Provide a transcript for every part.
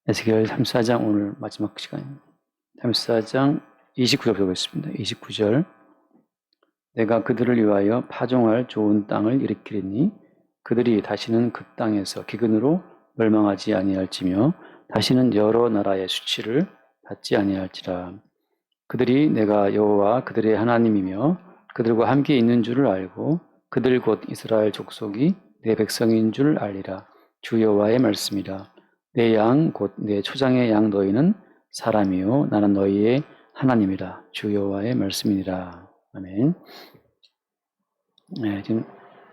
에스겔 34장 오늘 마지막 시간입니다. 34장 29절 보겠습니다. 29절 내가 그들을 위하여 파종할 좋은 땅을 일으키리니 그들이 다시는 그 땅에서 기근으로 멸망하지 아니할지며 다시는 여러 나라의 수치를 받지 아니할지라. 그들이 내가 여호와 그들의 하나님이며 그들과 함께 있는 줄을 알고 그들 곧 이스라엘 족속이 내 백성인 줄 알리라. 주 여호와의 말씀이라. 내 양 곧 내 초장의 양 너희는 사람이요 나는 너희의 하나님이라. 주 여호와의 말씀이니라. 아멘. 네, 지금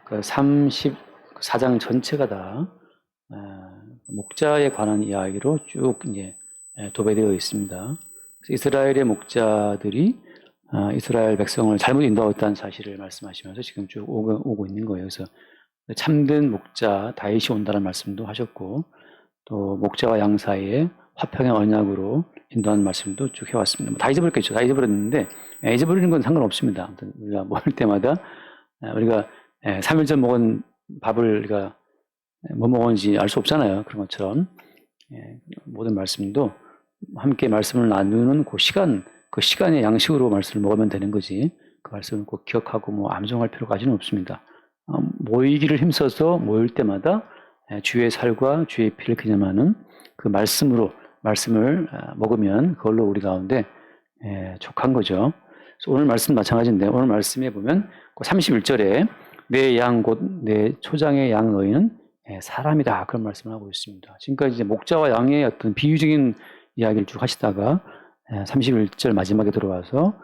그 34장 전체가 다 목자에 관한 이야기로 쭉 이제 도배되어 있습니다. 그래서 이스라엘의 목자들이 이스라엘 백성을 잘못 인도했다는 사실을 말씀하시면서 지금 쭉 오고 있는 거예요. 그래서 참된 목자 다윗이 온다는 말씀도 하셨고 또 목자와 양 사이에 화평의 언약으로 인도하는 말씀도 쭉 해왔습니다. 다 잊어버렸겠죠. 다 잊어버렸는데 잊어버리는 건 상관없습니다. 아무튼 우리가 먹을 때마다 우리가 3일 전 먹은 밥을 우리가 뭐 먹었는지 알 수 없잖아요. 그런 것처럼 모든 말씀도 함께 말씀을 나누는 그 시간의 양식으로 말씀을 먹으면 되는 거지. 그 말씀을 꼭 기억하고 뭐 암송할 필요까지는 없습니다. 모이기를 힘써서 모일 때마다 주의 살과 주의 피를 기념하는 그 말씀을 먹으면 그걸로 우리 가운데 족한 거죠. 그래서 오늘 말씀 마찬가지인데 오늘 말씀에 보면 31절에 내 양 곧 내 초장의 양 너희는 사람이다 그런 말씀을 하고 있습니다. 지금까지 이제 목자와 양의 어떤 비유적인 이야기를 쭉 하시다가 31절 마지막에 들어와서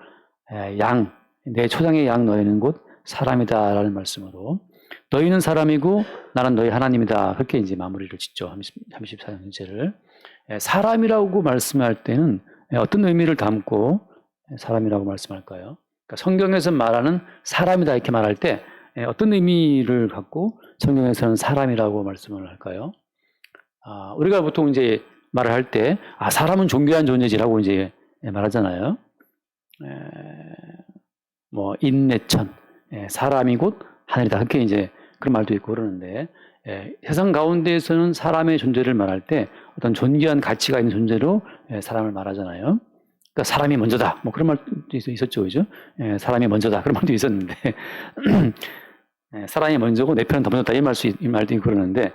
내 초장의 양 너희는 곧 사람이다라는 말씀으로 너희는 사람이고 나는 너희 하나님이다 그렇게 이제 마무리를 짓죠. 34절을 사람이라고 말씀할 때는 어떤 의미를 담고 사람이라고 말씀할까요? 그러니까 성경에서 말하는 사람이다 이렇게 말할 때 어떤 의미를 갖고 성경에서는 사람이라고 말씀을 할까요? 우리가 보통 이제 말을 할 때 사람은 존귀한 존재지라고 이제 말하잖아요. 뭐 인내천 사람이 곧 하늘이다 그렇게 이제 그런 말도 있고 그러는데 세상 가운데에서는 사람의 존재를 말할 때 어떤 존귀한 가치가 있는 존재로 사람을 말하잖아요. 그러니까 사람이 먼저다 뭐 그런 말도 있었죠, 그죠? 사람이 먼저다 그런 말도 있었는데 사람이 먼저고 내 편은 더 먼저다 이 말도 있고 그러는데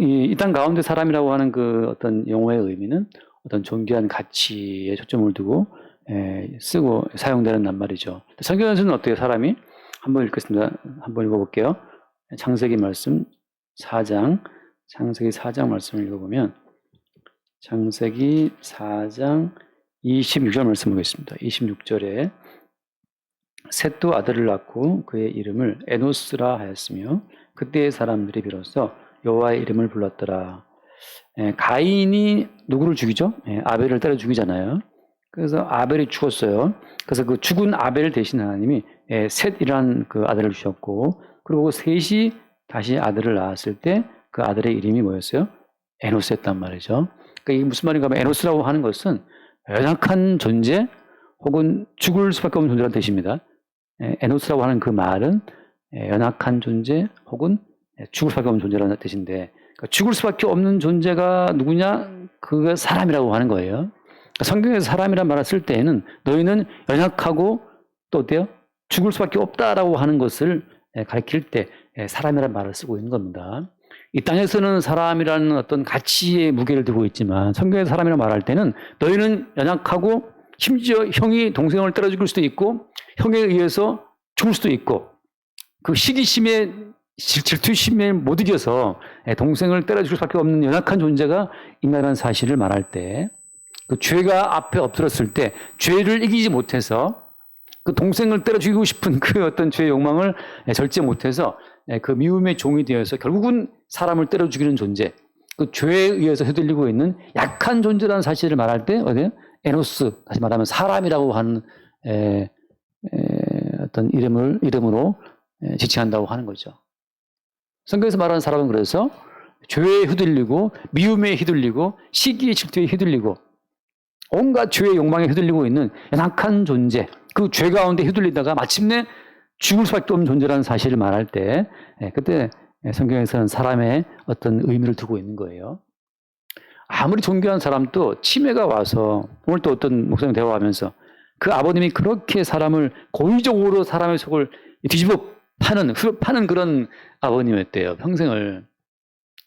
이 땅 가운데 사람이라고 하는 그 어떤 용어의 의미는 어떤 존귀한 가치에 초점을 두고 쓰고 사용되는 말이죠. 성경에서는 어때요? 사람이 한번 읽겠습니다. 한번 읽어볼게요. 창세기 말씀 4장 창세기 4장 말씀을 읽어보면 창세기 4장 26절 말씀 보겠습니다. 26절에 셋도 아들을 낳고 그의 이름을 에노스라 하였으며 그때의 사람들이 비로소 여호와의 이름을 불렀더라. 가인이 누구를 죽이죠? 아벨을 때려 죽이잖아요. 그래서 아벨이 죽었어요. 그래서 그 죽은 아벨 대신 하나님이 셋이라는 그 아들을 주셨고 그리고 셋이 다시 아들을 낳았을 때 그 아들의 이름이 뭐였어요? 에노스였단 말이죠. 그러니까 이게 무슨 말인가 하면 에노스라고 하는 것은 연약한 존재 혹은 죽을 수밖에 없는 존재라는 뜻입니다. 에노스라고 하는 그 말은 연약한 존재 혹은 죽을 수밖에 없는 존재라는 뜻인데 그러니까 죽을 수밖에 없는 존재가 누구냐? 그가 사람이라고 하는 거예요. 그러니까 성경에서 사람이라는 말을 쓸 때에는 너희는 연약하고 또 어때요? 죽을 수밖에 없다라고 하는 것을 가리킬 때 사람이라는 말을 쓰고 있는 겁니다. 이 땅에서는 사람이라는 어떤 가치의 무게를 두고 있지만 성경에서 사람이라고 말할 때는 너희는 연약하고 심지어 형이 동생을 때려 죽일 수도 있고 형에 의해서 죽을 수도 있고 그 시기심에 질투심에 못 이겨서 동생을 때려 죽일 수밖에 없는 연약한 존재가 인간이라는 사실을 말할 때 그 죄가 앞에 엎드렸을 때 죄를 이기지 못해서 그 동생을 때려 죽이고 싶은 그 어떤 죄의 욕망을 절제 못해서 그 미움의 종이 되어서 결국은 사람을 때려 죽이는 존재, 그 죄에 의해서 휘둘리고 있는 약한 존재라는 사실을 말할 때 어디요? 에노스, 다시 말하면 사람이라고 하는 어떤 이름으로 지칭한다고 하는 거죠. 성경에서 말하는 사람은 그래서 죄에 휘둘리고 미움에 휘둘리고 시기에 질투에 휘둘리고 온갖 죄의 욕망에 휘둘리고 있는 연약한 존재, 그 죄 가운데 휘둘리다가 마침내 죽을 수밖에 없는 존재라는 사실을 말할 때 그때 성경에서는 사람의 어떤 의미를 두고 있는 거예요. 아무리 존귀한 사람도 치매가 와서 오늘 또 어떤 목사님 대화하면서 그 아버님이 그렇게 사람을 고의적으로 사람의 속을 뒤집어 파는 그런 아버님이었대요. 평생을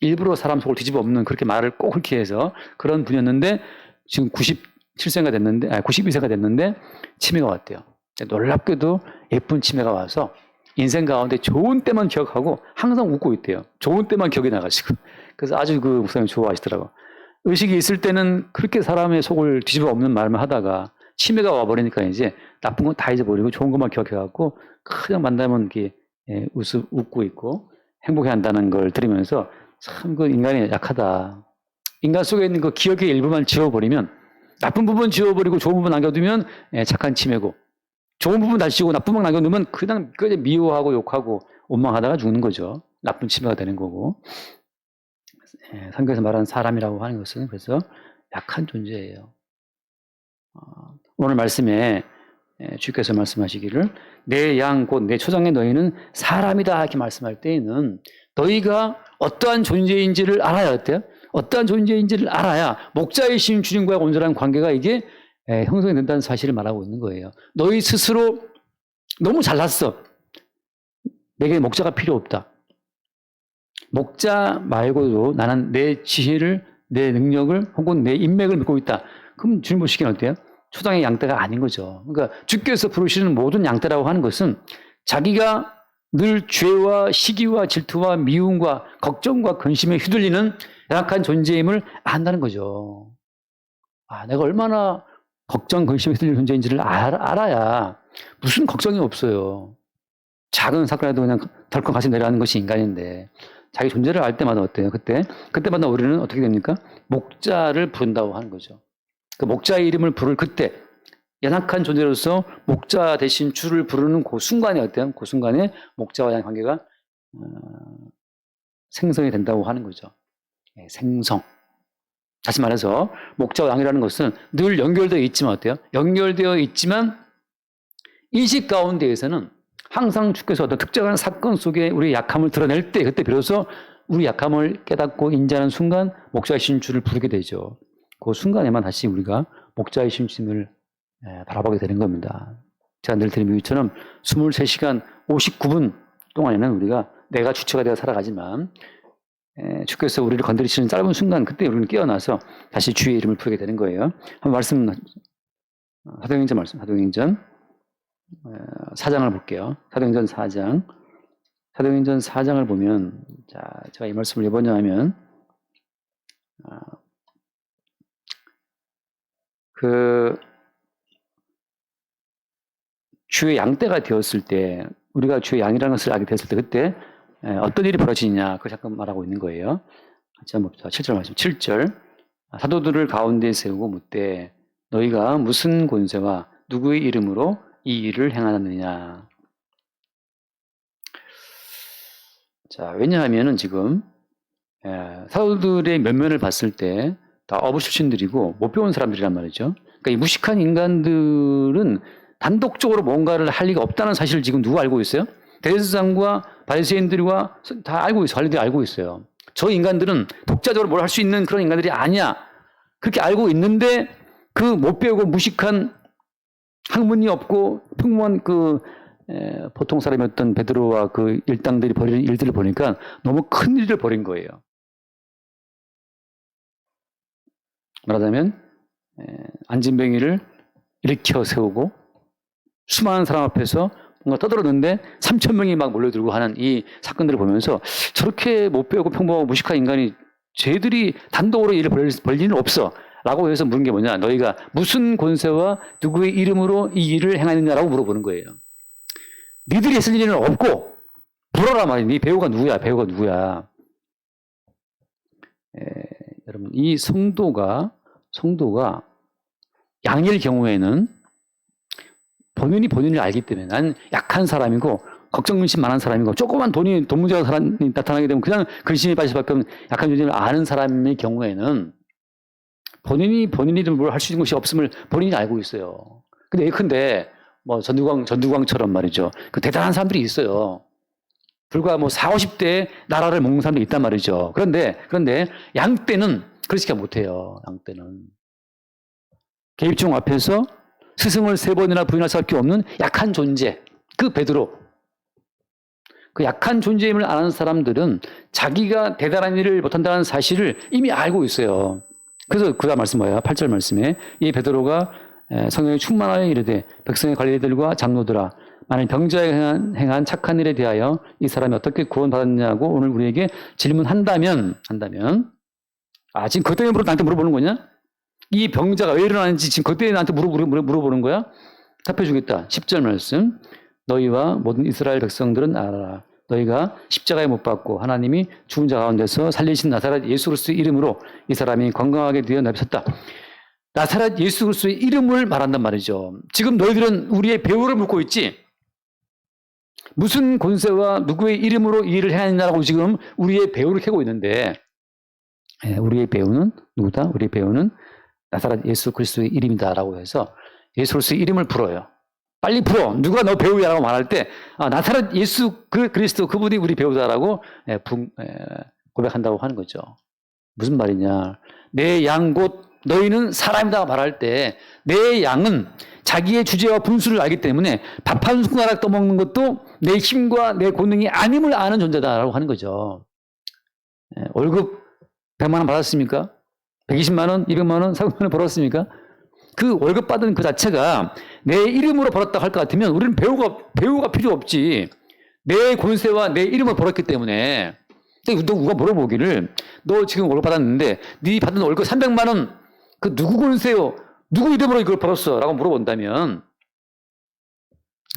일부러 사람 속을 뒤집어 엎는 그렇게 말을 꼭 그렇게 해서 그런 분이었는데 지금 97세가 됐는데 92세가 됐는데 치매가 왔대요. 놀랍게도 예쁜 치매가 와서 인생 가운데 좋은 때만 기억하고 항상 웃고 있대요. 좋은 때만 기억이 나가지고. 그래서 아주 그 목사님 좋아하시더라고. 의식이 있을 때는 그렇게 사람의 속을 뒤집어 엎는 말만 하다가 치매가 와버리니까 이제 나쁜 건 다 잊어버리고 좋은 것만 기억해갖고 그냥 만나면 이렇게 웃고 있고 행복해 한다는 걸 들으면서 참 그 인간이 약하다. 인간 속에 있는 그 기억의 일부만 지워버리면 나쁜 부분 지워버리고 좋은 부분 남겨두면 착한 치매고 좋은 부분 다시 지우고 나쁜 부분 남겨두면 그냥 미워하고 욕하고 원망하다가 죽는 거죠. 나쁜 치매가 되는 거고. 성경에서 말하는 사람이라고 하는 것은 그래서 약한 존재예요. 오늘 말씀에 주께서 말씀하시기를 내 양 곧 내 초장의 너희는 사람이다 이렇게 말씀할 때에는 너희가 어떠한 존재인지를 알아야 어때요? 어떠한 존재인지를 알아야 목자이신 주님과의 온전한 관계가 이게 형성이 된다는 사실을 말하고 있는 거예요. 너희 스스로 너무 잘났어. 내게 목자가 필요 없다. 목자 말고도 나는 내 지혜를, 내 능력을 혹은 내 인맥을 믿고 있다. 그럼 주님 보시기엔 어때요? 초장의 양떼가 아닌 거죠. 그러니까 주께서 부르시는 모든 양떼라고 하는 것은 자기가 늘 죄와 시기와 질투와 미움과 걱정과 근심에 휘둘리는 연약한 존재임을 안다는 거죠. 내가 얼마나 걱정, 근심에 휘둘리는 존재인지를 알아야 무슨 걱정이 없어요. 작은 사건에도 그냥 덜컥 가슴 내려가는 것이 인간인데 자기 존재를 알 때마다 어때요? 그때마다 우리는 어떻게 됩니까? 목자를 부른다고 하는 거죠. 그 목자의 이름을 부를 그때 연약한 존재로서 목자 대신 주를 부르는 그 순간에 어때요? 그 순간에 목자와 양 관계가 생성이 된다고 하는 거죠. 생성. 다시 말해서 목자와 양이라는 것은 늘 연결되어 있지만 어때요? 연결되어 있지만 인식 가운데에서는 항상 주께서 어떤 특정한 사건 속에 우리의 약함을 드러낼 때 그때 비로소 우리 약함을 깨닫고 인지하는 순간 목자이신 주를 부르게 되죠. 그 순간에만 다시 우리가 목자이신 주님을 바라보게 되는 겁니다. 제가 늘 드린 비유처럼 23시간 59분 동안에는 우리가 내가 주체가 되어 살아가지만 주께서 우리를 건드리시는 짧은 순간 그때 우리는 깨어나서 다시 주의 이름을 부르게 되는 거예요. 한번 사도행전 4장을 볼게요. 사도행전 4장. 사도행전 4장을 보면 제가 이 말씀을 왜 보냐면 주의 양떼가 되었을 때 우리가 주의 양이라는 것을 알게 됐을 때 그때 어떤 일이 벌어지느냐 그걸 잠깐 말하고 있는 거예요. 같이 한번 봅시다. 7절 말씀. 7절 사도들을 가운데 세우고 묻되 너희가 무슨 권세와 누구의 이름으로 이 일을 행하느냐. 왜냐하면은 지금 사도들의 면면을 봤을 때 다 어부 출신들이고 못 배운 사람들이란 말이죠. 그러니까 이 무식한 인간들은 단독적으로 뭔가를 할 리가 없다는 사실을 지금 누가 알고 있어요? 대제사장과 바리새인들과 다 알고 있어요. 관리들이 알고 있어요. 저 인간들은 독자적으로 뭘 할 수 있는 그런 인간들이 아니야. 그렇게 알고 있는데 그 못 배우고 무식한 학문이 없고 평범한 보통 사람이었던 베드로와 그 일당들이 벌이는 일들을 보니까 너무 큰 일을 벌인 거예요. 말하자면 안진뱅이를 일으켜 세우고 수많은 사람 앞에서 뭔가 떠들었는데 3,000명이 막 몰려들고 하는 이 사건들을 보면서 저렇게 못 배우고 평범하고 무식한 인간이 쟤들이 단독으로 일을 벌일 일은 없어 라고 해서 물은 게 뭐냐, 너희가 무슨 권세와 누구의 이름으로 이 일을 행하느냐라고 물어보는 거예요. 니들이 했을 일은 없고 불어라 말이야. 네 배우가 누구야? 여러분 이 성도가 양일 경우에는 본인을 알기 때문에 난 약한 사람이고 걱정 근심 많은 사람이고 조그만 돈 문제가 사람이 나타나게 되면 그냥 근심이 빠질 수밖에 없는 약한 존재를 아는 사람의 경우에는 본인이 뭘 할 수 있는 것이 없음을 본인이 알고 있어요. 근데 예컨대 뭐 전두광처럼 말이죠. 그 대단한 사람들이 있어요. 불과 뭐 40, 50대에 나라를 먹는 사람도 있단 말이죠. 그런데 양 떼는 그렇게 못해요. 양 떼는. 개입종 앞에서 스승을 3번이나 부인할 수밖에 없는 약한 존재. 그 베드로. 그 약한 존재임을 아는 사람들은 자기가 대단한 일을 못한다는 사실을 이미 알고 있어요. 그래서 그 다음 말씀 뭐예요? 8절 말씀에 이 베드로가 성령에 충만하여 이르되 백성의 관리들과 장로들아 만일 병자에 행한 착한 일에 대하여 이 사람이 어떻게 구원받았냐고 오늘 우리에게 질문한다면 지금 그것 때문에 나한테 물어보는 거냐? 이 병자가 왜 일어나는지 지금 그것 때문에 나한테 물어보는 거야? 답해주겠다. 10절 말씀 너희와 모든 이스라엘 백성들은 알아라. 너희가 십자가에 못 박고 하나님이 죽은 자 가운데서 살리신 나사렛 예수 그리스도의 이름으로 이 사람이 건강하게 되어 나셨다. 나사렛 예수 그리스도의 이름을 말한단 말이죠. 지금 너희들은 우리의 배우를 묻고 있지. 무슨 권세와 누구의 이름으로 이 일을 해야 하느냐고 지금 우리의 배우를 캐고 있는데 우리의 배우는 누구다? 우리의 배우는 나사렛 예수 그리스도의 이름이다라고 해서 예수 그리스도의 이름을 불어요. 빨리 풀어. 누가 너 배우야라고 말할 때 나사렛 예수 그리스도 그분이 우리 배우다라고 고백한다고 하는 거죠. 무슨 말이냐. 내 양 곧 너희는 사람이다 말할 때 내 양은 자기의 주제와 분수를 알기 때문에 밥 한 숟가락 떠먹는 것도 내 힘과 내 권능이 아님을 아는 존재다라고 하는 거죠. 월급 100만 원 받았습니까? 120만 원, 200만 원, 300만 원 벌었습니까? 그 월급 받은 그 자체가 내 이름으로 벌었다고 할 것 같으면 우리는 배우가 필요 없지. 내 권세와 내 이름을 벌었기 때문에. 누가 물어보기를 너 지금 월급 받았는데 네 받은 월급 300만 원 그 누구 권세요? 누구 이름으로 이걸 벌었어? 라고 물어본다면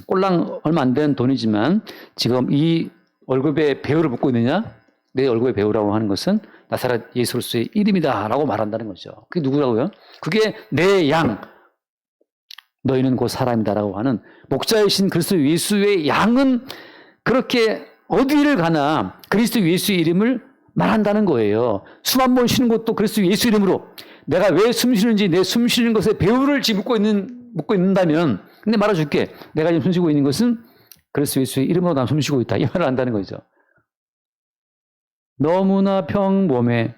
꼴랑 얼마 안 된 돈이지만 지금 이 월급의 배우를 묻고 있느냐? 내 월급의 배우라고 하는 것은 나사렛 예수 그리스도의 이름이다 라고 말한다는 거죠. 그게 누구라고요? 그게 내 양, 너희는 곧 사람이다라고 하는 목자이신 그리스도 예수의 양은 그렇게 어디를 가나 그리스도 예수의 이름을 말한다는 거예요. 숨 한 번 쉬는 것도 그리스도 예수 이름으로 내가 왜 숨 쉬는지 내 숨 쉬는 것에 배우를 지금 묻고 있는다면 근데 말해줄게. 내가 지금 숨 쉬고 있는 것은 그리스도 예수의 이름으로 난 숨 쉬고 있다. 이 말을 한다는 거죠. 너무나 평범해.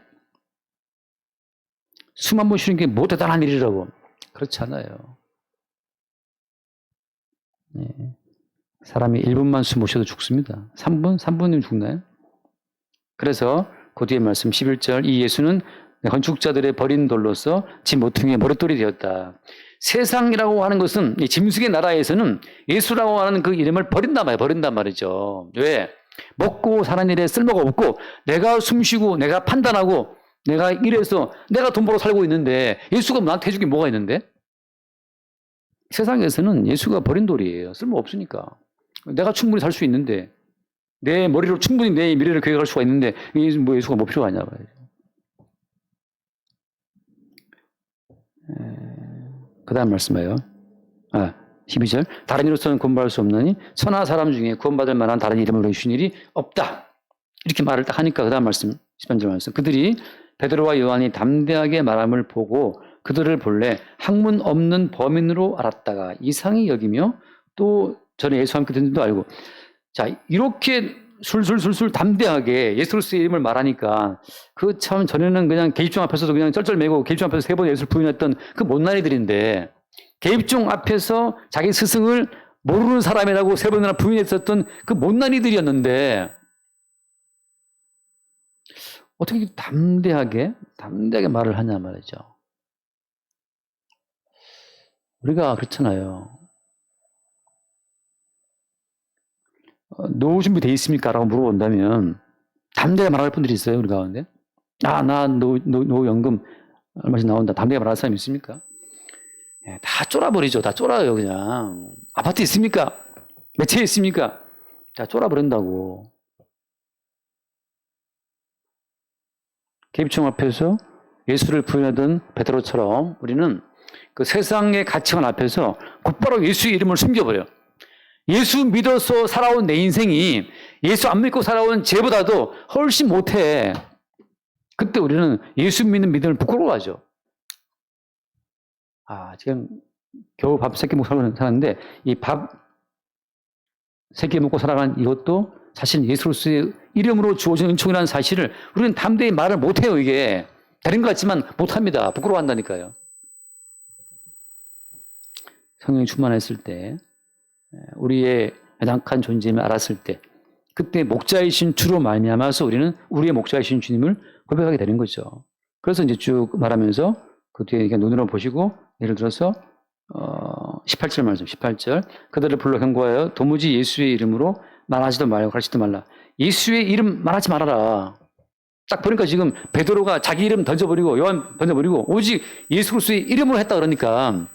숨 한 번 쉬는 게 뭐 대단한 일이라고. 그렇지 않아요. 네. 사람이 1분만 숨 못 쉬어도 죽습니다. 3분이면 죽나요? 그래서 그 뒤에 말씀 11절 이 예수는 건축자들의 버린 돌로서 지 모퉁이의 머릿돌이 되었다. 세상이라고 하는 것은 이 짐승의 나라에서는 예수라고 하는 그 이름을 버린단 말이죠. 왜? 먹고 사는 일에 쓸모가 없고 내가 숨쉬고 내가 판단하고 내가 이래서 내가 돈 벌어 살고 있는데 예수가 나한테 해줄 게 뭐가 있는데? 세상에서는 예수가 버린 돌이에요. 쓸모 없으니까. 내가 충분히 살 수 있는데 내 머리로 충분히 내 미래를 계획할 수가 있는데 뭐 예수가 뭐 필요하냐 말이죠. 그 다음 말씀이에요. 12절 다른 이로서는 구원받을 수 없나니 천하 사람 중에 구원받을 만한 다른 이름으로 주신 일이 없다. 이렇게 말을 딱 하니까 그 다음 말씀 13절 말씀 그들이 베드로와 요한이 담대하게 말함을 보고 그들을 본래 학문 없는 범인으로 알았다가 이상히 여기며 또 전에 예수와 함께 든 줄도 알고 자 이렇게 술술 담대하게 예수 그리스도의 이름을 말하니까 그 참 전에는 그냥 개입종 앞에서도 그냥 쩔쩔매고 개입종 앞에서 3번 예수를 부인했던 그 못난이들인데 개입종 앞에서 자기 스승을 모르는 사람이라고 3번이나 부인했었던 그 못난이들이었는데 어떻게 담대하게 말을 하냐 말이죠. 우리가 그렇잖아요. 노후 준비돼 있습니까? 라고 물어본다면 담대하게 말할 분들이 있어요. 우리 가운데. 나 노후연금 얼마씩 나온다. 담대하게 말할 사람이 있습니까? 다 쫄아버리죠. 다 쫄아요 그냥. 아파트 있습니까? 몇 채 있습니까? 다 쫄아버린다고. 개입종 앞에서 예수를 부인하던 베드로처럼 우리는 그 세상의 가치관 앞에서 곧바로 예수의 이름을 숨겨버려요. 예수 믿어서 살아온 내 인생이 예수 안 믿고 살아온 쟤보다도 훨씬 못해. 그때 우리는 예수 믿는 믿음을 부끄러워하죠. 지금 겨우 밥 3끼 먹고 사는데 이 밥 3끼 먹고 살아가는 이것도 사실 예수 그리스도의 이름으로 주어진 은총이라는 사실을 우리는 담대히 말을 못해요. 이게 다른 것 같지만 못합니다. 부끄러워한다니까요. 성령이 충만했을 때 우리의 연약한 존재임을 알았을 때 그때 목자이신 주로 말미암아서 우리는 우리의 목자이신 주님을 고백하게 되는 거죠. 그래서 이제 쭉 말하면서 그 뒤에 이렇게 눈으로 보시고 예를 들어서 18절 말씀 18절 그들을 불러 경고하여 도무지 예수의 이름으로 말하지도 말고 가르치지도 말라. 예수의 이름 말하지 말아라. 딱 보니까 지금 베드로가 자기 이름 던져버리고 요한 던져버리고 오직 예수 그리스도의 이름으로 했다 그러니까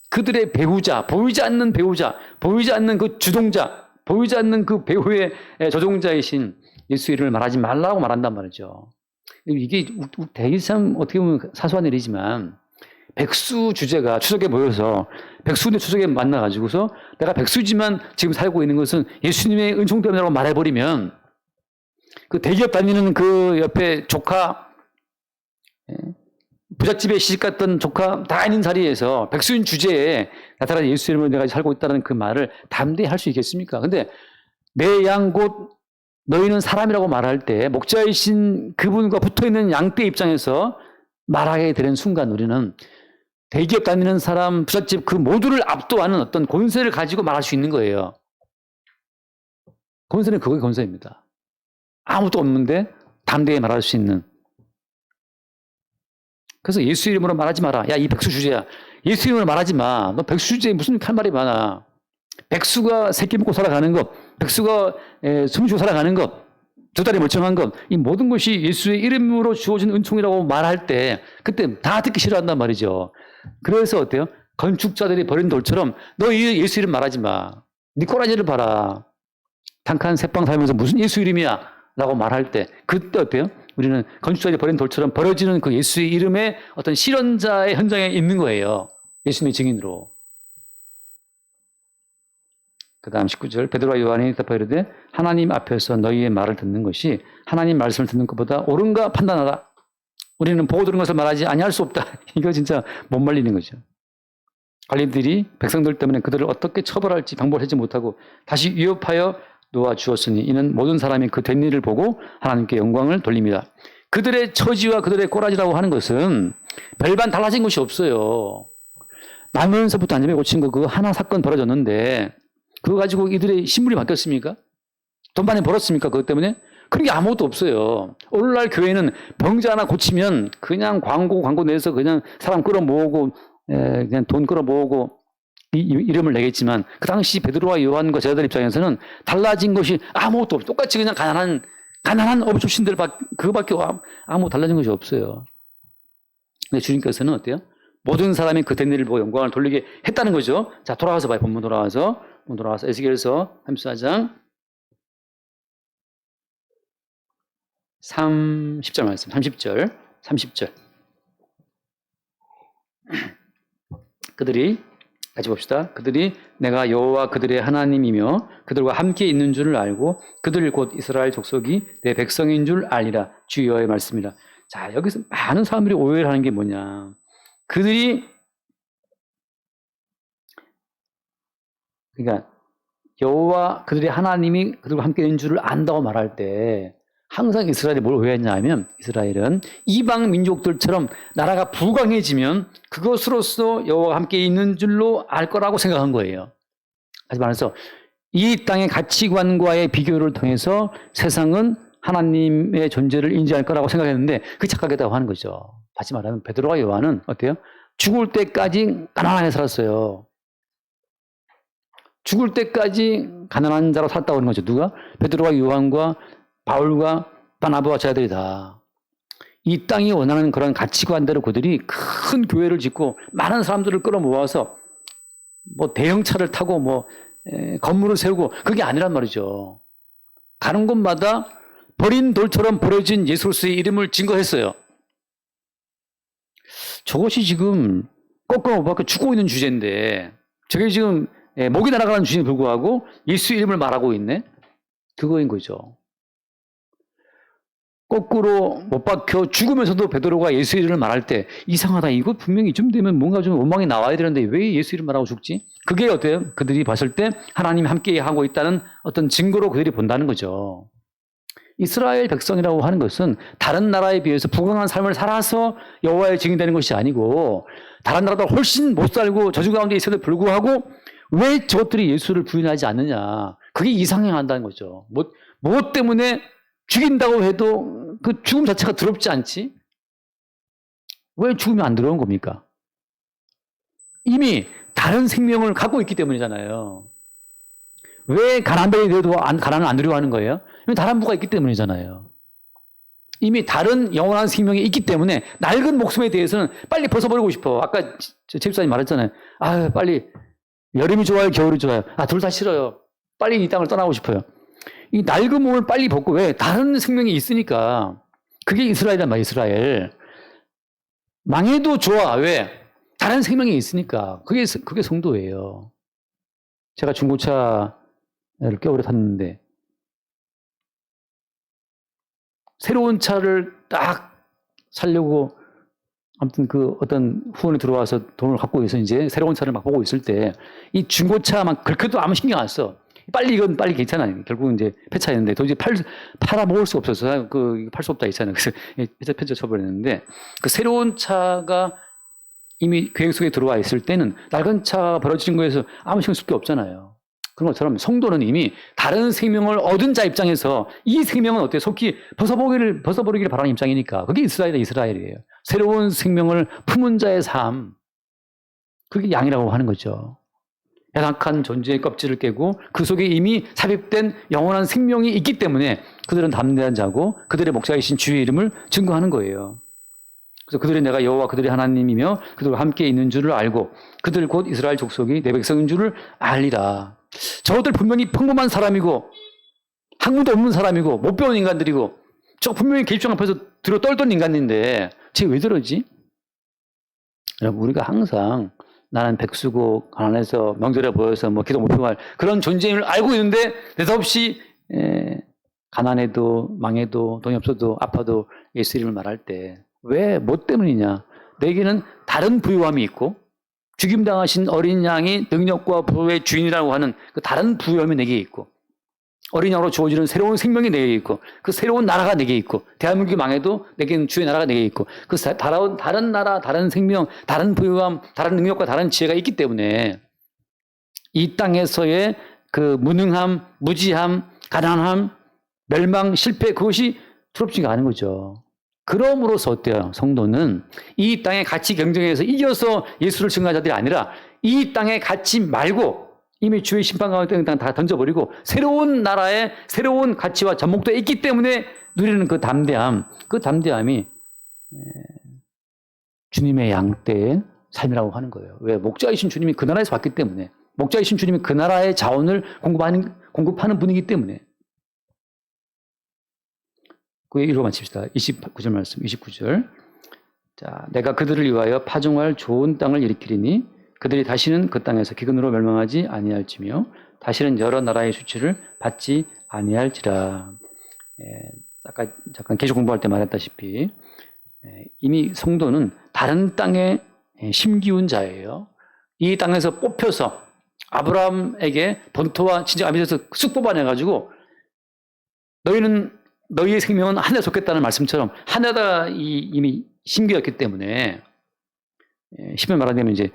그들의 배우자, 보이지 않는 배우자, 보이지 않는 그 주동자, 보이지 않는 그 배후의 조종자이신 예수 이름을 말하지 말라고 말한단 말이죠. 이게 되게 참 어떻게 보면 사소한 일이지만 백수 주제가 추석에 모여서 백수인데 추석에 만나가지고서 내가 백수지만 지금 살고 있는 것은 예수님의 은총 때문이라고 말해버리면 그 대기업 다니는 그 옆에 조카, 부잣집에 시집갔던 조카 다 있는 자리에서 백수인 주제에 나타난 예수 이름으로 내가 살고 있다는 그 말을 담대히 할 수 있겠습니까? 근데 내 양 곧 너희는 사람이라고 말할 때 목자이신 그분과 붙어있는 양떼 입장에서 말하게 되는 순간 우리는 대기업 다니는 사람, 부잣집 그 모두를 압도하는 어떤 권세를 가지고 말할 수 있는 거예요. 권세는 그거의 권세입니다. 아무것도 없는데 담대히 말할 수 있는. 그래서 예수 이름으로 말하지 마라. 야, 이 백수 주제야. 예수 이름으로 말하지 마. 너 백수 주제에 무슨 할 말이 많아. 백수가 새끼 먹고 살아가는 것, 백수가 숨 쉬고 살아가는 것, 두 다리 멀쩡한 것, 이 모든 것이 예수의 이름으로 주어진 은총이라고 말할 때 그때 다 듣기 싫어한단 말이죠. 그래서 어때요? 건축자들이 버린 돌처럼 너 예수 이름 말하지 마. 네 꼬라지를 봐라. 단칸 새빵 살면서 무슨 예수 이름이야? 라고 말할 때 그때 어때요? 우리는 건축자들이 버린 돌처럼 버려지는 그 예수의 이름의 어떤 실현자의 현장에 있는 거예요. 예수님의 증인으로. 그 다음 19절 베드로와 요한이 대답하여 이르되 하나님 앞에서 너희의 말을 듣는 것이 하나님 말씀을 듣는 것보다 옳은가 판단하라. 우리는 보고 들은 것을 말하지 아니할 수 없다. 이거 진짜 못 말리는 거죠. 관리들이 백성들 때문에 그들을 어떻게 처벌할지 방법을 하지 못하고 다시 위협하여 놓아 주었으니 이는 모든 사람이 그 된 일을 보고 하나님께 영광을 돌립니다. 그들의 처지와 그들의 꼬라지라고 하는 것은 별반 달라진 것이 없어요. 나면서부터 안전에 고친 거 그거 하나 사건 벌어졌는데 그거 가지고 이들의 신분이 바뀌었습니까? 돈 많이 벌었습니까? 그것 때문에? 그런 게 아무것도 없어요. 오늘날 교회는 병자 하나 고치면 그냥 광고 내서 그냥 사람 끌어모으고 그냥 돈 끌어모으고 이름을 내겠지만 그 당시 베드로와 요한과 제자들 입장에서는 달라진 것이 아무것도 없어요. 똑같이 그냥 가난한 어부 출신들 그거밖에 아무 달라진 것이 없어요. 근데 주님께서는 어때요? 모든 사람이 그 된 일을 보고 영광을 돌리게 했다는 거죠. 자, 돌아와서 봐요. 본문 돌아와서 에스겔서 34장 30절 말씀. 30절. 그들이 같이 봅시다. 그들이 내가 여호와 그들의 하나님이며 그들과 함께 있는 줄을 알고 그들 곧 이스라엘 족속이 내 백성인 줄 알리라. 주 여호와의 말씀이라. 자, 여기서 많은 사람들이 오해를 하는 게 뭐냐. 그러니까 여호와 그들의 하나님이 그들과 함께 있는 줄을 안다고 말할 때 항상 이스라엘이 뭘 오해했냐 하면 이스라엘은 이방 민족들처럼 나라가 부강해지면 그것으로서 여호와와 함께 있는 줄로 알 거라고 생각한 거예요. 다시 말해서 이 땅의 가치관과의 비교를 통해서 세상은 하나님의 존재를 인지할 거라고 생각했는데 그게 착각이라고 하는 거죠. 다시 말하면 베드로와 요한은 어때요? 죽을 때까지 가난하게 살았어요. 죽을 때까지 가난한 자로 살았다고 하는 거죠. 누가? 베드로와 요한과 바울과 바나바와 제자들이다. 이 땅이 원하는 그런 가치관대로 그들이 큰 교회를 짓고 많은 사람들을 끌어모아서 뭐 대형차를 타고 뭐 건물을 세우고 그게 아니란 말이죠. 가는 곳마다 버린 돌처럼 버려진 예수 그리스도의 이름을 증거했어요. 저것이 지금 거꾸로 못 죽고 있는 주제인데 저게 지금 목이 날아가는 주제에 불구하고 예수 이름을 말하고 있네? 그거인 거죠. 거꾸로 못 박혀 죽으면서도 베드로가 예수 이름을 말할 때 이상하다. 이거 분명히 이쯤 되면 뭔가 좀 원망이 나와야 되는데 왜 예수 이름 말하고 죽지? 그게 어때요? 그들이 봤을 때 하나님이 함께 하고 있다는 어떤 증거로 그들이 본다는 거죠. 이스라엘 백성이라고 하는 것은 다른 나라에 비해서 부강한 삶을 살아서 여호와의 증인되는 것이 아니고 다른 나라보다 훨씬 못 살고 저주 가운데 있어도 불구하고 왜 저것들이 예수를 부인하지 않느냐. 그게 이상해한다는 거죠. 뭐 때문에 죽인다고 해도 그 죽음 자체가 더럽지 않지? 왜 죽으면 안 더러운 겁니까? 이미 다른 생명을 갖고 있기 때문이잖아요. 왜 가난뱅이 되어도 가난을 안 두려워하는 거예요? 다른 부가 있기 때문이잖아요. 이미 다른 영원한 생명이 있기 때문에 낡은 목숨에 대해서는 빨리 벗어버리고 싶어. 아까 집사님 말했잖아요. 아, 빨리 여름이 좋아요, 겨울이 좋아요. 아, 둘 다 싫어요. 빨리 이 땅을 떠나고 싶어요. 이 낡은 몸을 빨리 벗고 왜? 다른 생명이 있으니까. 그게 이스라엘이란 말이야, 이스라엘. 망해도 좋아. 왜? 다른 생명이 있으니까. 그게 성도예요. 제가 중고차를 꽤 오래 탔는데 새로운 차를 딱 사려고 아무튼 그 어떤 후원이 들어와서 돈을 갖고 있어 이제 새로운 차를 막 보고 있을 때 이 중고차만 그렇게도 아무 신경 안 써. 이건 빨리 괜찮아요. 결국은 이제 폐차했는데 도저히 팔아 먹을 수 없어서 팔 수 없다 했잖아요. 그래서 폐차 쳐버렸는데 그 새로운 차가 이미 계획 속에 들어와 있을 때는 낡은 차가 벌어지는 거에서 아무 신경 쓸 게 없잖아요. 그런 것처럼 성도는 이미 다른 생명을 얻은 자 입장에서 이 생명은 어때요? 속히 벗어버리기를 바라는 입장이니까. 그게 이스라엘이에요. 새로운 생명을 품은 자의 삶. 그게 양이라고 하는 거죠. 연약한 존재의 껍질을 깨고 그 속에 이미 삽입된 영원한 생명이 있기 때문에 그들은 담대한 자고 그들의 목자이신 주의 이름을 증거하는 거예요. 그래서 그들이 내가 여호와 그들의 하나님이며 그들과 함께 있는 줄을 알고 그들 곧 이스라엘 족속이 내 백성인 줄을 알리라. 저들 분명히 평범한 사람이고 학문도 없는 사람이고 못 배운 인간들이고 저 분명히 계집종 앞에서 들어 떨던 인간인데 쟤 왜 저러지? 여러분 우리가 항상 나는 백수고 가난해서 명절에 보여서 기도 못 표할 그런 존재임을 알고 있는데 느닷없이 가난해도 망해도 돈이 없어도 아파도 예수 이름을 말할 때 왜? 뭐 때문이냐? 내게는 다른 부유함이 있고 죽임당하신 어린 양이 능력과 부의 주인이라고 하는 그 다른 부유함이 내게 있고 어린 양으로 주어지는 새로운 생명이 내게 있고 그 새로운 나라가 내게 있고 대한민국이 망해도 내게는 주의 나라가 내게 있고 그 다른 나라, 다른 생명, 다른 부유함, 다른 능력과 다른 지혜가 있기 때문에 이 땅에서의 그 무능함, 무지함, 가난함, 멸망, 실패 그것이 두렵지가 않은 거죠. 그럼으로써 어때요? 성도는 이 땅의 가치 경쟁에서 이겨서 예수를 증거한 자들이 아니라 이 땅의 가치 말고 이미 주의 심판 가운데 다 던져버리고 새로운 나라의 새로운 가치와 접목되어 있기 때문에 누리는 그 담대함이 주님의 양떼의 삶이라고 하는 거예요. 왜? 목자이신 주님이 그 나라에서 왔기 때문에 목자이신 주님이 그 나라의 자원을 공급하는 분이기 때문에 그 읽어 마칩시다. 29절 말씀, 29절. 자, 내가 그들을 위하여 파종할 좋은 땅을 일으키리니 그들이 다시는 그 땅에서 기근으로 멸망하지 아니할지며 다시는 여러 나라의 수치를 받지 아니할지라. 아까 잠깐 계속 공부할 때 말했다시피 이미 성도는 다른 땅에 심기운 자예요. 이 땅에서 뽑혀서 아브라함에게 본토와 친척 아비에서 쑥 뽑아내가지고 너희의 생명은 하늘에 속했다는 말씀처럼 하늘에다 이미 심겨졌기 때문에 쉽게 말하자면 이제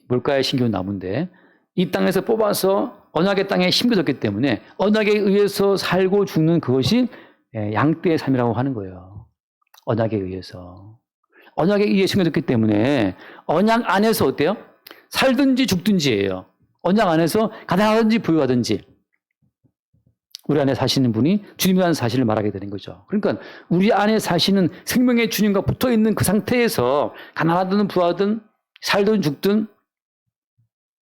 물가에 심겨온 나무인데 이 땅에서 뽑아서 언약의 땅에 심겨졌기 때문에 언약에 의해서 살고 죽는 그것이 양떼의 삶이라고 하는 거예요. 언약에 의해서. 언약에 의해 심겨졌기 때문에 언약 안에서 어때요? 살든지 죽든지예요. 언약 안에서 가난하든지 부유하든지 우리 안에 사시는 분이 주님이라는 사실을 말하게 되는 거죠. 그러니까 우리 안에 사시는 생명의 주님과 붙어있는 그 상태에서 가난하든 부하든 살든 죽든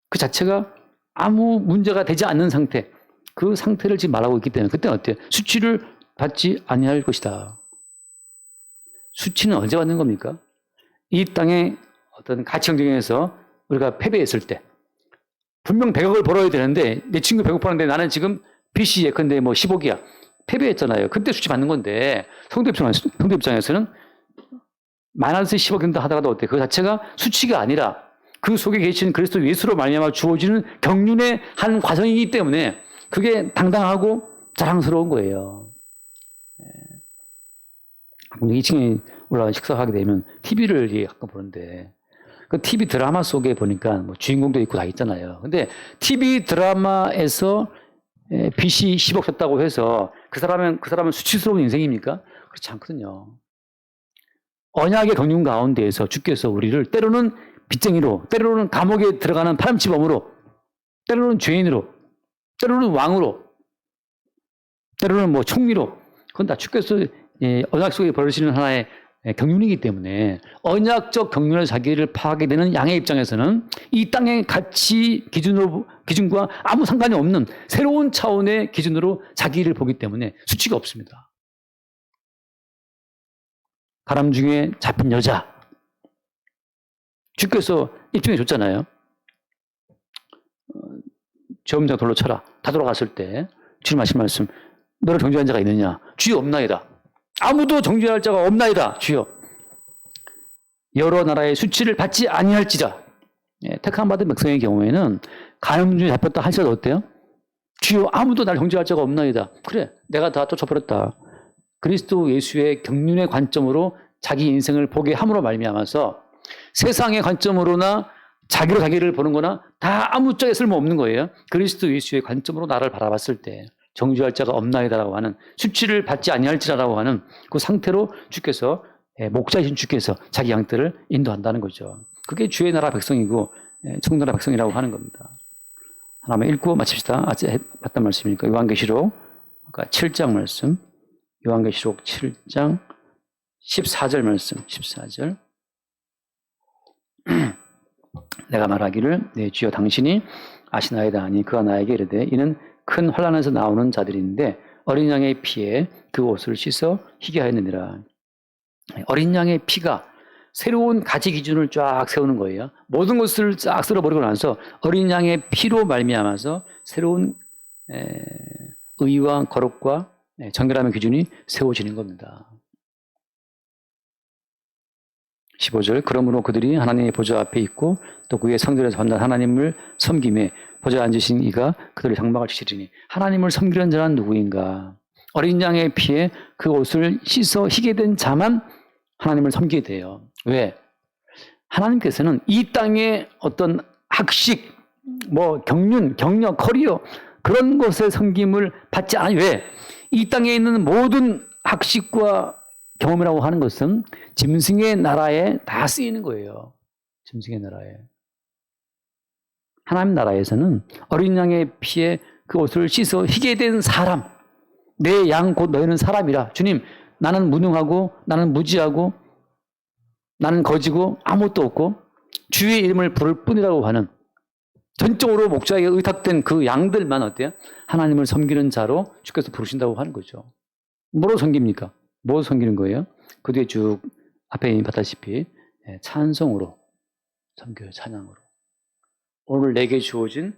그 자체가 아무 문제가 되지 않는 상태, 그 상태를 지금 말하고 있기 때문에 그때는 어때요? 수치를 받지 아니할 것이다. 수치는 언제 받는 겁니까? 이 땅의 어떤 가치 경쟁에서 우리가 패배했을 때 분명 100억을 벌어야 되는데 내 친구 100억 버는데 나는 지금 빚이 예컨대 10억이야. 패배했잖아요. 그때 수치 받는 건데 성도 입장에서는 마이너스 10억 된다 하다가도 어때? 그 자체가 수치가 아니라 그 속에 계신 그리스도 예수로 말미암아 주어지는 경륜의 한 과정이기 때문에 그게 당당하고 자랑스러운 거예요. 2층에 올라가 식사하게 되면 TV를 가끔 보는데 그 TV 드라마 속에 보니까 뭐 주인공도 있고 다 있잖아요. 근데 TV 드라마에서 빚이 10억 졌다고 해서 그 사람은 수치스러운 인생입니까? 그렇지 않거든요. 언약의 경륜 가운데에서 주께서 우리를 때로는 빚쟁이로, 때로는 감옥에 들어가는 파렴치범으로, 때로는 죄인으로, 때로는 왕으로, 때로는 뭐 총리로, 그건 다 주께서 언약 속에 벌어지는 하나의 경륜이기 때문에 언약적 경륜을 자기를 파하게 되는 양의 입장에서는 이 땅의 가치 기준과 아무 상관이 없는 새로운 차원의 기준으로 자기를 보기 때문에 수치가 없습니다. 가람중에 잡힌 여자, 주께서 입증해 줬잖아요. 저음장 돌로 쳐라. 다 돌아갔을 때 주님 하신 말씀, 너를 정죄한 자가 있느냐? 주여 없나이다. 아무도 정죄할 자가 없나이다. 주여. 여러 나라의 수치를 받지 아니할지라. 택함 받은 백성의 경우에는 가늠중에 잡혔다 할지라도 어때요? 주여 아무도 날 정죄할 자가 없나이다. 그래, 내가 다 쫓아버렸다. 그리스도 예수의 경륜의 관점으로 자기 인생을 보게 함으로 말미암아서 세상의 관점으로나 자기로 자기를 보는 거나 다 아무짝에 쓸모없는 거예요. 그리스도 예수의 관점으로 나를 바라봤을 때 정죄할 자가 없나이다라고 하는 수치를 받지 아니할지라라고 하는 그 상태로 주께서 목자이신 주께서 자기 양떼를 인도한다는 거죠. 그게 주의 나라 백성이고 청나라 백성이라고 하는 겁니다. 하나만 읽고 마칩시다. 아직 봤던 말씀이니까 요한계시록 7장 말씀, 요한계시록 7장 14절 말씀, 14절. 내가 말하기를 내 주여 당신이 아시나이다 하니 그가 나에게 이르되 이는 큰 환난에서 나오는 자들인데 어린 양의 피에 그 옷을 씻어 희게 하였느니라. 어린 양의 피가 새로운 가치 기준을 쫙 세우는 거예요. 모든 것을 쫙 쓸어버리고 나서 어린 양의 피로 말미암아서 새로운 의와 거룩과 정결함의 기준이 세워지는 겁니다. 15절 그러므로 그들이 하나님의 보좌 앞에 있고 또 그의 성전에서 받는 하나님을 섬김에 보좌에 앉으신 이가 그들의 장막을 치시리니 하나님을 섬기는 자는 누구인가? 어린 양의 피에 그 옷을 씻어 희게 된 자만 하나님을 섬기게 돼요. 왜? 하나님께서는 이 땅의 어떤 학식, 경륜, 경력, 커리어 그런 것의 섬김을 받지 않아요. 왜? 이 땅에 있는 모든 학식과 경험이라고 하는 것은 짐승의 나라에 다 쓰이는 거예요. 짐승의 나라에. 하나님 나라에서는 어린 양의 피에 그 옷을 씻어 희게 된 사람, 내 양 곧 너희는 사람이라. 주님, 나는 무능하고 나는 무지하고 나는 거지고 아무것도 없고 주의 이름을 부를 뿐이라고 하는 전적으로 목자에게 의탁된 그 양들만 어때요? 하나님을 섬기는 자로 주께서 부르신다고 하는 거죠. 뭐로 섬깁니까? 뭐 섬기는 거예요? 그 뒤에 쭉 앞에 이미 봤다시피 찬송으로 섬겨요. 찬양으로. 오늘 내게 주어진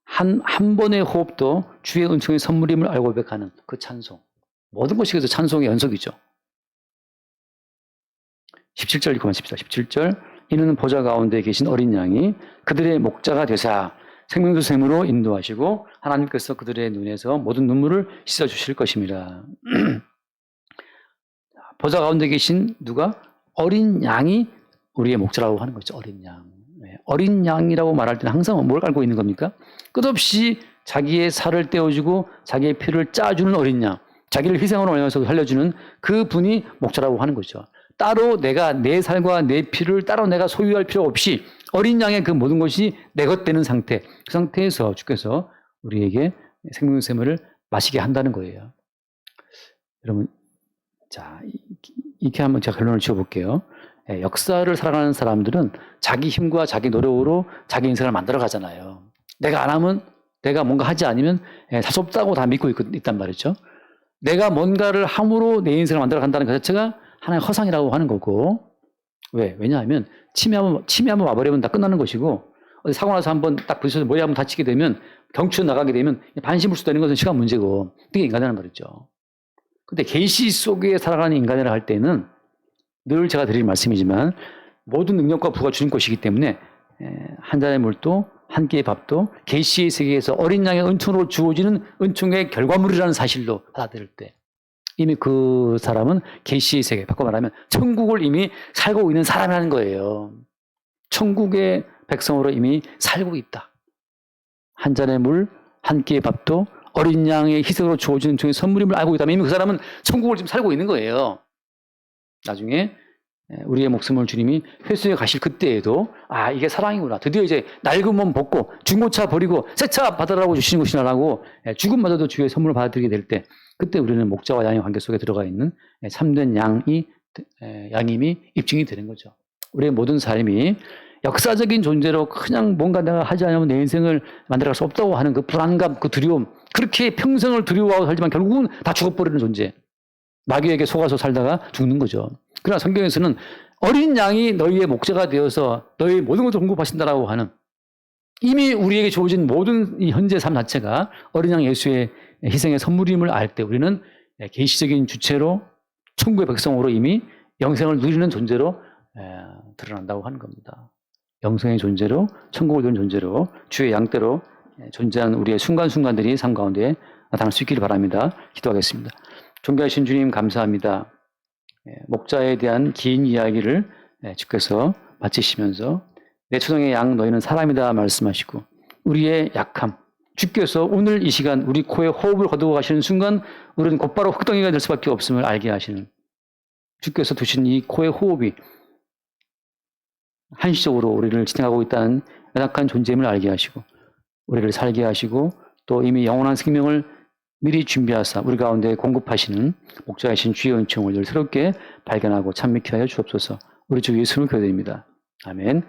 한 번의 호흡도 주의 은총의 선물임을 알고 고백하는 그 찬송. 모든 것이 그래서 찬송의 연속이죠. 17절 읽고 마칩시다. 17절 이는 보좌 가운데 계신 어린 양이 그들의 목자가 되사 생명수 샘으로 인도하시고 하나님께서 그들의 눈에서 모든 눈물을 씻어주실 것입니다. 보좌 가운데 계신 누가? 어린 양이 우리의 목자라고 하는 거죠. 어린 양. 어린 양이라고 말할 때는 항상 뭘 알고 있는 겁니까? 끝없이 자기의 살을 떼어주고 자기의 피를 짜주는 어린 양. 자기를 희생으로 올려서 살려주는 그 분이 목자라고 하는 거죠. 따로 내가 내 살과 내 피를 따로 내가 소유할 필요 없이 어린 양의 그 모든 것이 내 것 되는 상태. 그 상태에서 주께서 우리에게 생명샘을 마시게 한다는 거예요. 여러분, 자, 이렇게 한번 제가 결론을 지어볼게요. 역사를 살아가는 사람들은 자기 힘과 자기 노력으로 자기 인생을 만들어 가잖아요. 내가 안 하면, 내가 뭔가 하지 않으면 살 수 없다고 다 믿고 있단 말이죠. 내가 뭔가를 함으로 내 인생을 만들어 간다는 것 자체가 하나의 허상이라고 하는 거고. 왜? 왜냐하면 치매 한번 와버리면 다 끝나는 것이고, 어디 사고 나서 한번 딱 부딪혀서 머리 한번 다치게 되면 경추에 나가게 되면 반신불수 되는 것은 시간 문제고, 그게 인간이라는 말이죠. 근데 계시 속에 살아가는 인간이라 할 때는 늘 제가 드릴 말씀이지만 모든 능력과 부가 주님 것이기 때문에 한 잔의 물도 한 끼의 밥도 계시의 세계에서 어린 양의 은총으로 주어지는 은총의 결과물이라는 사실로 받아들일 때 이미 그 사람은 계시의 세계, 바꿔 말하면 천국을 이미 살고 있는 사람이라는 거예요. 천국의 백성으로 이미 살고 있다. 한 잔의 물, 한 끼의 밥도 어린 양의 희생으로 주어지는 은총의 선물임을 알고 있다면 이미 그 사람은 천국을 지금 살고 있는 거예요. 나중에 우리의 목숨을 주님이 회수해 가실 그때에도 이게 사랑이구나. 드디어 이제 낡은 몸 벗고 중고차 버리고 새 차 받으라고 주시는 것이나라고 죽음마저도 주의 선물을 받아들이게 될 때 그때 우리는 목자와 양의 관계 속에 들어가 있는 참된 양임이 입증이 되는 거죠. 우리의 모든 삶이 역사적인 존재로 그냥 뭔가 내가 하지 않으면 내 인생을 만들어갈 수 없다고 하는 그 불안감, 그 두려움, 그렇게 평생을 두려워하고 살지만 결국은 다 죽어버리는 존재. 마귀에게 속아서 살다가 죽는 거죠. 그러나 성경에서는 어린 양이 너희의 목자가 되어서 너희의 모든 것을 공급하신다라고 하는 이미 우리에게 주어진 모든 이 현재 삶 자체가 어린 양 예수의 희생의 선물임을 알 때 우리는 계시적인 주체로 천국의 백성으로 이미 영생을 누리는 존재로 드러난다고 하는 겁니다. 영생의 존재로 천국을 누리는 존재로 주의 양대로 존재하는 우리의 순간순간들이 삶 가운데 나타날 수 있기를 바랍니다. 기도하겠습니다. 존귀하신 주님 감사합니다. 목자에 대한 긴 이야기를 주께서 마치시면서 내 초동의 양 너희는 사람이다 말씀하시고 우리의 약함 주께서 오늘 이 시간 우리 코에 호흡을 거두고 가시는 순간 우리는 곧바로 흙덩이가 될 수밖에 없음을 알게 하시는 주께서 두신 이 코의 호흡이 한시적으로 우리를 진행하고 있다는 연약한 존재임을 알게 하시고 우리를 살게 하시고 또 이미 영원한 생명을 미리 준비하사 우리 가운데 공급하시는 목자이신 주의 은총을 늘 새롭게 발견하고 참미케 하여 주옵소서. 우리 주 예수님을 기도드립니다. 아멘.